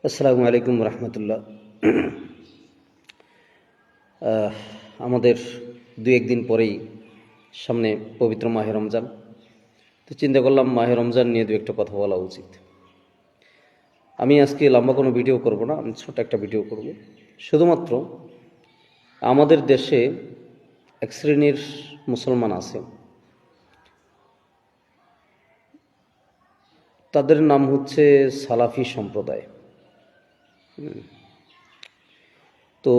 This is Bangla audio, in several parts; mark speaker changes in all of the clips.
Speaker 1: আসসালামু আলাইকুম রহমতুল্লাহ। আমাদের দু একদিন পরেই সামনে পবিত্র মাহে রমজান। তো চিন্তা করলাম মাহে রমজান নিয়ে দু একটা কথা বলা উচিত। আমি আজকে লম্বা কোনো ভিডিও করব না, আমি ছোট একটা ভিডিও করব। শুধুমাত্র আমাদের দেশে এক শ্রেণীর মুসলমান আছে, তাদের নাম হচ্ছে সালাফি সম্প্রদায়। তো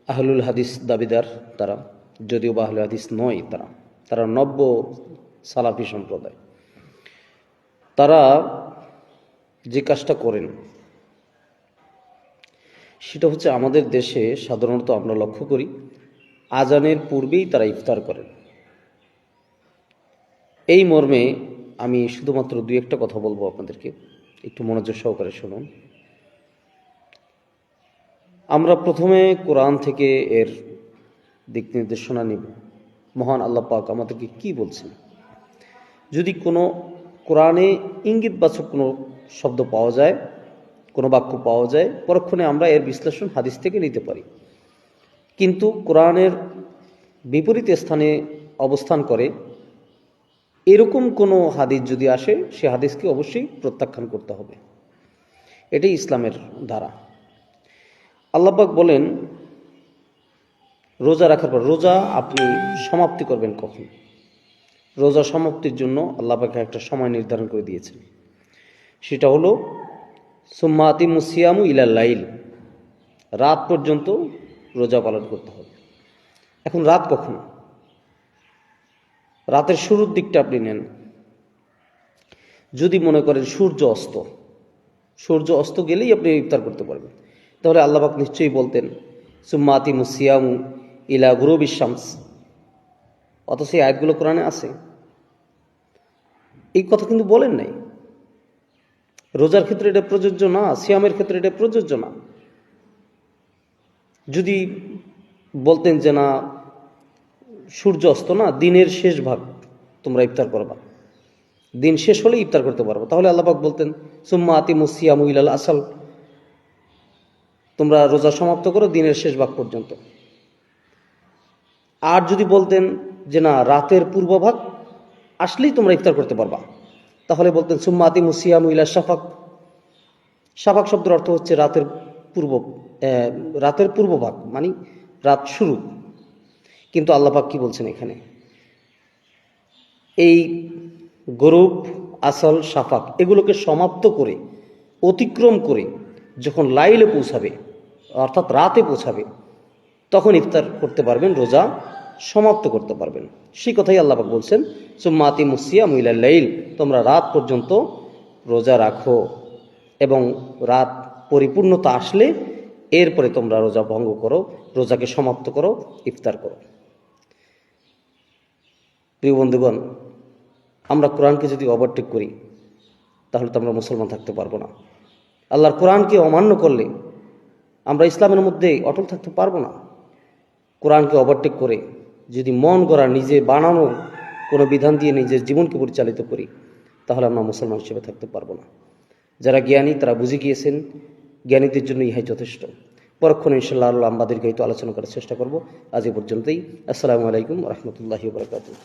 Speaker 1: আহলুল হাদিস দাবিদার তারা, যদিও বা আহলুল হাদিস নয়, তারা নব্য সালাফি সম্প্রদায়। তারা যে কাজটা করেন সেটা হচ্ছে, আমাদের দেশে সাধারণত আমরা লক্ষ্য করি আজানের পূর্বেই তারা ইফতার করেন। এই মর্মে আমি শুধুমাত্র দুই একটা কথা বলবো আপনাদেরকে, একটু মনোযোগ সহকারে শুনুন। আমরা প্রথমে কোরআন থেকে এর দিক নির্দেশনা নিব। মহান আল্লাহ পাক আমাদেরকে কি বলছেন। যদি কোনো কোরআনে ইঙ্গিতবাচক কোনো শব্দ পাওয়া যায়, কোনো বাক্য পাওয়া যায়, পরক্ষণে আমরা এর বিশ্লেষণ হাদিস থেকে নিতে পারি। কিন্তু কোরআনের বিপরীত স্থানে অবস্থান করে এরকম কোনো হাদিস যদি আসে, সে হাদিসকে অবশ্যই প্রত্যাখ্যান করতে হবে। এটাই ইসলামের ধারা। আল্লাহ পাক বলেন, রোজা রাখার পর, রোজা আপনি সমাপ্তি করবেন কখন? রোজা সমাপ্তির জন্য আল্লাহ পাক একটা সময় নির্ধারণ করে দিয়েছেন। সেটা হলো সুম্মা আতিমুস সিয়ামু ইলাল লাইল, রাত পর্যন্ত রোজা পালন করতে হবে। এখন রাত কখন? রাতের শুরুর দিকটা আপনি নেন। যদি মনে করেন সূর্য অস্ত গেলেই আপনি ইফতার করতে পারবেন, তাহলে আল্লাহ পাক নিশ্চয়ই বলতেন সুম্মা আতিমুস সিয়ামু ইলা গুরুবিশ শামস। অথচ এই আয়াতগুলো কোরআনে আছে, এই কথা কিন্তু বলেন নাই। রোজার ক্ষেত্রে এটা প্রযোজ্য না, সিয়ামের ক্ষেত্রে এটা প্রযোজ্য না। যদি বলতেন যে না, সূর্য অস্ত না, দিনের শেষ ভাগ তোমরা ইফতার করবা, দিন শেষ হলে ইফতার করতে পারবো, তাহলে আল্লাহ পাক বলতেন সুম্মা আতিমুস সিয়ামু ইলাল আসল, তোমরা রোজা সমাপ্ত করো দিনের শেষ ভাগ পর্যন্ত। আর যদি বলতেন যে না, রাতের পূর্বভাগ আসলেই তোমরা ইফতার করতে পারবা, তাহলে বলতেন সুম্মা আতিমুস সিয়ামু ইলা শাফাক। শাফাক শব্দের অর্থ হচ্ছে রাতের পূর্বভাগ, মানে রাত শুরু। কিন্তু আল্লাহ পাক কি বলছেন এখানে? এই গরুব, আসল, শাফাক এগুলোকে সমাপ্ত করে, অতিক্রম করে যখন লাইলে পৌঁছাবে, অর্থাৎ রাতে পৌঁছাবে, তখন ইফতার করতে পারবেন, রোজা সমাপ্ত করতে পারবেন। সেই কথাই আল্লাহ পাক বলছেন সুম্মা আতিমুস সিয়ামু ইলাল লাইল, তোমরা রাত পর্যন্ত রোজা রাখো এবং রাত পরিপূর্ণতা আসলে এরপরে তোমরা রোজা ভঙ্গ করো, রোজাকে সমাপ্ত করো, ইফতার করো। প্রিয় বন্ধুগণ, আমরা কোরআনকে যদি ওভারটেক করি তাহলে তো আমরা মুসলমান থাকতে পারবো না। আল্লাহর কোরআনকে অমান্য করলে আমরা ইসলামের মধ্যে অটল থাকতে পারবো না। কোরআনকে ওভারটেক করে যদি মন গড়া, নিজে বানানো কোনো বিধান দিয়ে নিজের জীবনকে পরিচালিত করি, তাহলে আমরা মুসলমান হিসেবে থাকতে পারবো না। যারা জ্ঞানী তারা বুঝে গিয়েছেন, জ্ঞানীদের জন্য ইহাই যথেষ্ট। পরক্ষণে ইনশাআল্লাহ আল্লাহ আমাদেরকে হয়তো আলোচনা করার চেষ্টা করব। আজ এ পর্যন্তই। আসসালামু আলাইকুম রহমতুল্লাহি ওয়া বারাকাতুহু।